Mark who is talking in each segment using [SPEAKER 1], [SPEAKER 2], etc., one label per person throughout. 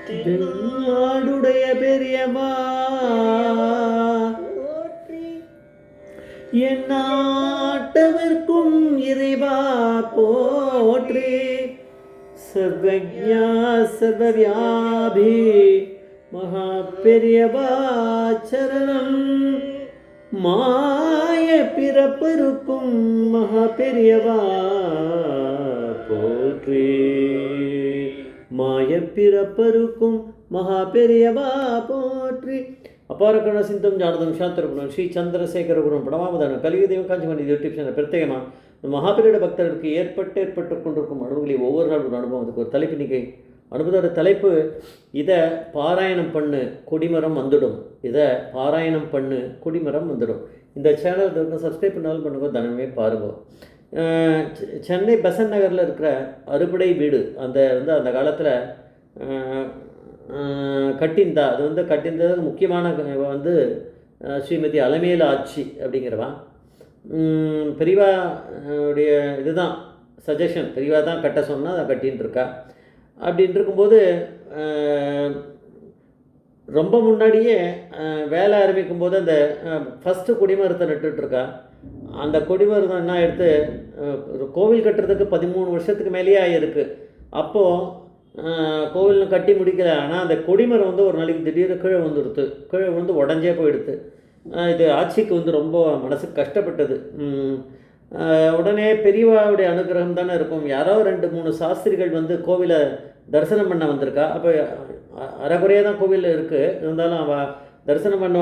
[SPEAKER 1] தென்னாடுடைய பெரியவா என் நாட்டவர்க்கும் இறைவா போற்றி. சர்வஜா சர்வவியாபி மகா பெரியவா சரணம். மாய பிறப்பருக்கும் மகா பெரியவா போற்றி. மாய பிறப்பருக்கும் மகா பெரியவா போற்றி. அಪಾರ ಕರುಣ ಸಿಂಧಂ ಜಾನದಂ ಶಾಂತರಗುಣ ಶ್ರೀ ಚಂದ್ರಶೇಖರ ಗುರು படமாவதான கலியுக தெய்வம் காஞ்சிமணி யூடியூப் சேனல் பிரத்யேகமாக மகாபெரியோட பக்தர்களுக்கு ஏற்பட்டு கொண்டிருக்கும் அனுபவங்களை ஒவ்வொரு நாள் ஒரு அனுபவம். அதுக்கு ஒரு தலைப்பு இன்னைக்கு அனுபவத்தோட தலைப்பு இதை பாராயணம் பண்ணு கொடிமரம் வந்துடும். இதை பாராயணம் பண்ணு கொடிமரம் வந்துடும். இந்த சேனல் சப்ஸ்கிரைப் பண்ணாலும் பண்ணுங்க, தினமே பாருங்க. சென்னை பெசன்ட் நகரில் இருக்கிற அறுபடை வீடு அந்த காலத்தில் கட்டிந்தா. அது கட்டிந்தது முக்கியமான ஸ்ரீமதி அலமேலு ஆச்சி அப்படிங்கிறவா. பெரியவா உடைய இதுதான் சஜஷன், பெரியவா தான் கட்ட சொன்னால் அதை கட்டின்னு இருக்கா. அப்படின்ட்டு இருக்கும்போது ரொம்ப முன்னாடியே வேலை ஆரம்பிக்கும் போது அந்த ஃபஸ்ட்டு கொடிமரத்தை நட்டுட்ருக்கா. அந்த கொடிமரம் என்ன எடுத்து கோவில் கட்டுறதுக்கு 13 வருஷத்துக்கு மேலேயே ஆகிருக்கு. அப்போது கோவில் கட்டி முடிக்கல. ஆனால் அந்த கொடிமரம் ஒரு நாளைக்கு திடீர்னு கீழே வந்துடுது. கீழே வந்து உடஞ்சே போயிடுது. இது ஆட்சிக்கு ரொம்ப மனசுக்கு கஷ்டப்பட்டது. உடனே பெரியவாவுடைய அனுகிரகம் தானே இருக்கும். யாரோ 2-3 சாஸ்திரிகள் கோவிலை தரிசனம் பண்ண வந்திருக்கா. அப்போ அரைக்குறையாக தான் கோவில் இருக்குது. இருந்தாலும் அவள் தரிசனம் பண்ண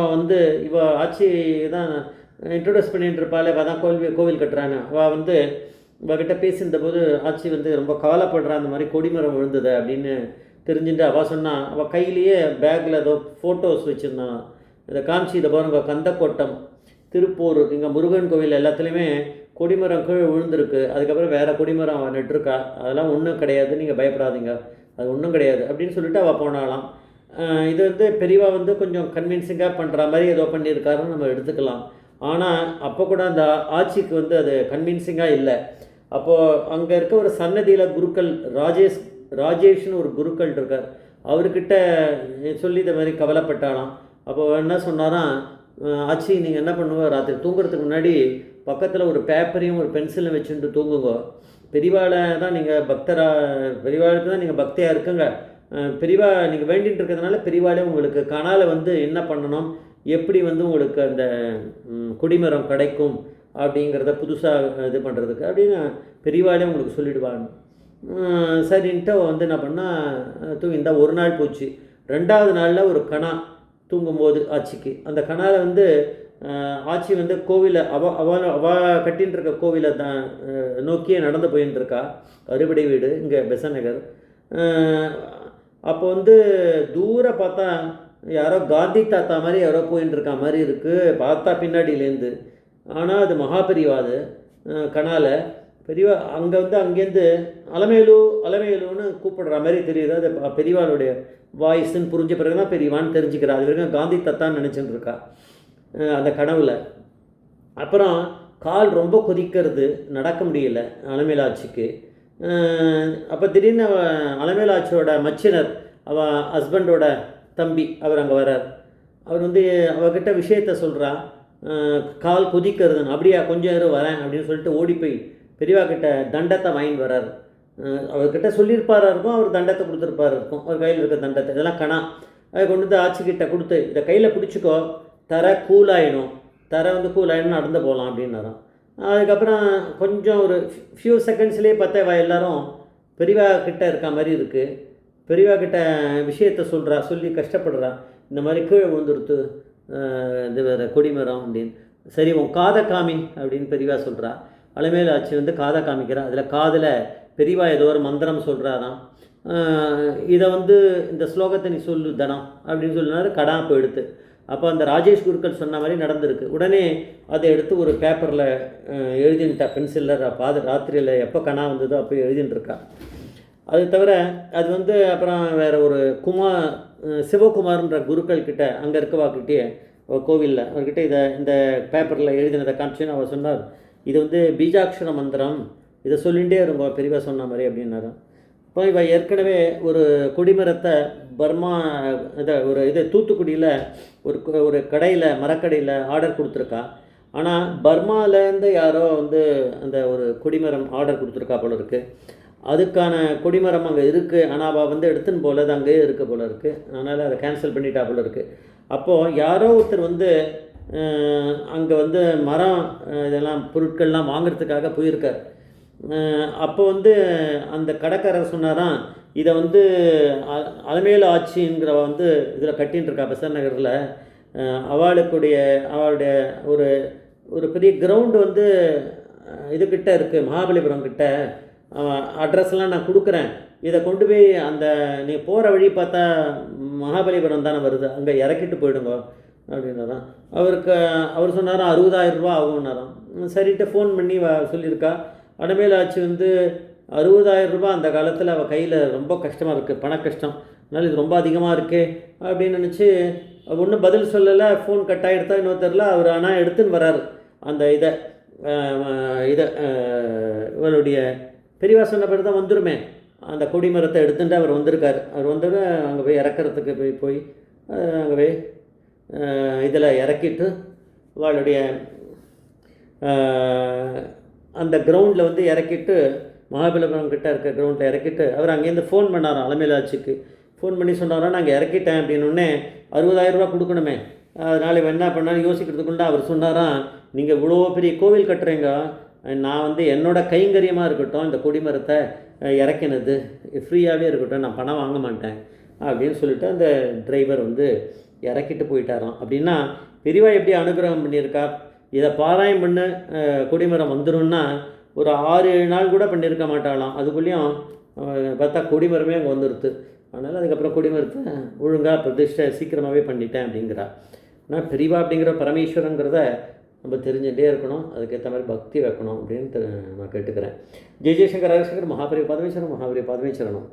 [SPEAKER 1] இவ ஆட்சி தான் இன்ட்ரடியூஸ் பண்ணிட்டு இருப்பாள். அவள் தான் கோவில் கட்டுறான்னு. அவள் இவகிட்ட பேசியிருந்த போது ஆட்சி ரொம்ப கவலைப்படுறா. அந்த மாதிரி கொடிமரம் விழுந்தது அப்படின்னு தெரிஞ்சுட்டு அவள் சொன்னான். அவள் கையிலேயே பேக்கில் ஏதோ ஃபோட்டோஸ் வச்சுருந்தான். இதை காமிச்சு, இதை பாருங்க, கந்தக்கோட்டம், திருப்பூர், இங்கே முருகன் கோவில் எல்லாத்துலேயுமே கொடிமரம் கீழே விழுந்திருக்கு. அதுக்கப்புறம் வேறு கொடிமரம் அவன் நட்டுருக்கா. அதெல்லாம் ஒன்றும் கிடையாது, நீங்கள் பயப்படாதீங்க, அது ஒன்றும் கிடையாது அப்படின்னு சொல்லிட்டு அவள் போனாலாம். இது பெரியவா கொஞ்சம் கன்வின்சிங்காக பண்ணுற மாதிரி ஏதோ பண்ணியிருக்காருன்னு நம்ம எடுத்துக்கலாம். ஆனால் அப்போ கூட அந்த ஆட்சிக்கு அது கன்வின்சிங்காக இல்லை. அப்போது அங்கே இருக்க ஒரு சன்னதியில் குருக்கள் ராஜேஷ்னு ஒரு குருக்கள் இருக்கார். அவர்கிட்ட சொல்லி இந்த மாதிரி கவலைப்பட்டாலாம். அப்போ என்ன சொன்னாராம், ஆச்சி நீங்கள் என்ன பண்ணுங்க, ராத்திரி தூங்குறதுக்கு முன்னாடி பக்கத்தில் ஒரு பேப்பரையும் ஒரு பென்சிலும் வச்சுட்டு தூங்குங்க. பெரியவாளை தான் நீங்கள் பெரியவாளுக்கு தான் நீங்கள் பக்தியாக இருக்குங்க. பெரியவா நீங்கள் வேண்டிகிட்டு இருக்கிறதுனால பெரியவாளே உங்களுக்கு கனால என்ன பண்ணணும், எப்படி உங்களுக்கு அந்த கொடிமரம் கிடைக்கும் அப்படிங்கிறத புதுசாக இது பண்ணுறதுக்கு அப்படின்னு பெரியவாளே உங்களுக்கு சொல்லிவிடுவாங்க. சரின்ட்டு என்ன பண்ணால் தூங்கிந்தா. ஒரு நாள் போச்சு. 2வது நாளில் ஒரு கணா தூங்கும்போது ஆட்சிக்கு அந்த கணாவில் ஆட்சி கோவிலை அவ கட்டின்னு இருக்க கோவிலை தான் நோக்கியே நடந்து போயின்னு இருக்கா. அறுபடை வீடு இங்கே பெசன்ட் நகர். அப்போ தூர பார்த்தா யாரோ காந்தி தாத்தா மாதிரி யாரோ போயின்னு இருக்கா மாதிரி இருக்குது பார்த்தா பின்னாடியிலேருந்து. ஆனால் அது மகாபெரிவாது கனால பெரியவா அங்கே அங்கேருந்து அலமேலுன்னு கூப்பிடுற மாதிரி தெரியுது. அது பெரியவாளுடைய வாய்ஸ்ன்னு புரிஞ்ச பிறகு தான் பெரியவான்னு தெரிஞ்சுக்கிறா. அது வரைக்கும் காந்தி தாத்தான்னு நினச்சிட்டு இருக்கா அந்த கனவில். அப்புறம் கால் ரொம்ப கொதிக்கிறது, நடக்க முடியல அலமேலாட்சிக்கு. அப்போ திடீர்னு அலமேலாட்சியோட மச்சினர், அவள் ஹஸ்பண்டோட தம்பி, அவர் அங்கே வர்றார். அவர் அவகிட்ட விஷயத்த சொல்கிறா, கால் கொதிக்கிறதுன்னு. அப்படியா, கொஞ்சம் நேரம் வரேன் அப்படின்னு சொல்லிட்டு ஓடி போய் பெரியவா கிட்ட தண்டத்தை வாங்கிட்டு வர்றார். அவர்கிட்ட சொல்லியிருப்பாரா இருக்கும், அவர் தண்டத்தை கொடுத்துருப்பாரு இருக்கும், அவர் கையில் இருக்க தண்டத்தை. இதெல்லாம் கணா. அதை கொண்டு ஆட்சிக்கிட்ட கொடுத்து, இதை கையில் பிடிச்சிக்கோ, தரை கூலாயிடும், தரை கூலாயிடும், நடந்து போகலாம் அப்படின்னாராம். அதுக்கப்புறம் கொஞ்சம் ஒரு ஃபியூ செகண்ட்ஸ்லேயே பார்த்தா எல்லாரும் பெரியவா கிட்ட இருக்க மாதிரி இருக்குது. பெரியவா கிட்ட விஷயத்த சொல்லி கஷ்டப்படுறா. இந்த மாதிரி கீழே விழுந்துருத்து இது வேறு கொடிமரம் அப்படின்னு. சரி, உன் காதை காமி அப்படின்னு பெரியவா சொல்கிறா. அலமேலு ஆட்சி காதை காமிக்கிறா. அதில் காதில் பெரியவா ஏதோ ஒரு மந்திரம் சொல்கிறாராம். இதை இந்த ஸ்லோகத்தை நீ சொல்லு தனம் அப்படின்னு சொல்லினாரு. கடா போயிடுத்து. அப்போ அந்த ராஜேஷ் குருக்கள் சொன்ன மாதிரி நடந்திருக்கு. உடனே அதை எடுத்து ஒரு பேப்பரில் எழுதின்ட்டா, பென்சிலில். ராத்திரியில் எப்போ கணா வந்ததோ அப்போ எழுதின்ட்டுருக்கா. அது தவிர அது அப்புறம் வேறு ஒரு சிவகுமார்ன்ற குருக்கள் கிட்ட அங்கே இருக்கவாக்கிட்டே கோவிலில் அவர்கிட்ட இந்த பேப்பரில் எழுதினதை காமிச்சுன்னு அவர் சொன்னார், இது பீஜாட்சர மந்திரம், இதை சொல்லிகிட்டே இருங்கோ பெரியவா சொன்ன மாதிரி அப்படின்னாரு. இப்போ இவ ஏற்கனவே ஒரு கொடிமரத்தை பர்மா தூத்துக்குடியில் ஒரு கடையில் மரக்கடையில் ஆர்டர் கொடுத்துருக்கா. ஆனால் பர்மாலேருந்து யாரோ வந்து அந்த ஒரு கொடிமரம் ஆர்டர் கொடுத்துருக்கா போல இருக்குது. அதுக்கான கொடிமரம் அங்கே இருக்குது, ஆனால் அவள் வந்து எடுத்துன்னு போல அது அங்கேயே இருக்க போல இருக்குது. அதனால் அதை கேன்சல் பண்ணிட்டா போல இருக்குது. அப்போது யாரோ ஒருத்தர் வந்து அங்கே வந்து மரம் இதெல்லாம் பொருட்கள்லாம் வாங்குறதுக்காக போயிருக்கார். அப்போ வந்து அந்த கடைக்காரர் சொன்னாராம், இதை வந்து அலமேலு ஆட்சிங்கிறவ வந்து இதில் கட்டின்னு இருக்கா பெசன்ட் நகரில். அவளுடைய ஒரு ஒரு பெரிய கிரவுண்டு வந்து இதுக்கிட்ட இருக்குது, மகாபலிபுரம் கிட்ட. அட்ரஸ்லாம் நான் கொடுக்குறேன், இதை கொண்டு போய் அந்த நீ போகிற வழி பார்த்தா மகாபலிபுரம் தானே வருது, அங்கே இறக்கிட்டு போயிடுங்க அப்படின்னாராம். அவர் சொன்னாராம் 60,000 ரூபா ஆகும்னாராம். சரிட்டு ஃபோன் பண்ணி சொல்லியிருக்கா. அலமேலு ஆட்சி வந்து 60,000 ரூபா அந்த காலத்தில் அவள் கையில் ரொம்ப கஷ்டமாக இருக்குது, பண கஷ்டம், அதனால் இது ரொம்ப அதிகமாக இருக்கே அப்படின்னு நினச்சி ஒன்றும் பதில் சொல்லலை. ஃபோன் கட் ஆகிடுதா இன்னும் தெரில. அவர் ஆனால் எடுத்துன்னு வரார் அந்த இதை இவளுடைய பெரியவா சொன்ன பேர் தான் வந்துருமே, அந்த கொடிமரத்தை எடுத்துட்டு அவர் வந்திருக்கார். அவர் வந்து அங்கே போய் இறக்கிறதுக்கு போய் அங்கே போய் இதில் இறக்கிட்டு அவளுடைய அந்த கிரவுண்டில் வந்து இறக்கிட்டு, மகாபலிபுரம் கிட்டே இருக்க கிரவுண்டில் இறக்கிட்டு அவர் அங்கேருந்து ஃபோன் பண்ணாராம் அலமேலு ஆட்சிக்கு. ஃபோன் பண்ணி சொன்னாராம், நாங்கள் இறக்கிட்டேன் அப்படின்னோடனே 60,000 ரூபா கொடுக்கணுமே. அதனால் இவன் என்ன பண்ணாலும் யோசிக்கிறதுக்குண்டா அவர் சொன்னாராம், நீங்கள் இவ்வளோ பெரிய கோவில் கட்டுறீங்க, நான் வந்து என்னோடய கைங்கரியமாக இருக்கட்டும் இந்த கொடிமரத்தை இறக்கினது ஃப்ரீயாகவே இருக்கட்டும், நான் பணம் வாங்க மாட்டேன் அப்படின்னு சொல்லிட்டு அந்த டிரைவர் வந்து இறக்கிட்டு போயிட்டாராம். அப்படின்னா பெரியவா எப்படி அனுகிரகம் பண்ணியிருக்கா, இதை பாராயம் பண்ண கொடிமரம் வந்துடும்னா ஒரு 6-7 நாள் கூட பண்ணியிருக்க மாட்டாளாம். அதுக்குள்ளேயும் பார்த்தா கொடிமரமே அங்கே வந்துடுது. அதனால் அதுக்கப்புறம் கொடிமரத்தை ஒழுங்காக பிரதிஷ்டை சீக்கிரமாகவே பண்ணிட்டேன் அப்படிங்கிறா. ஆனால் பெரியவா அப்படிங்கிற பரமேஸ்வரங்கிறத நம்ம தெரிஞ்சுகிட்டே இருக்கணும், அதுக்கேற்ற மாதிரி பக்தி வைக்கணும் அப்படின்னு நான் கேட்டுக்கிறேன். ஜெய் ஜெய்சங்கர் ஹரிசங்கர் மகாபெரிய பரமேஸ்வரன் மகாபெரிய பரமேஸ்வரனும்.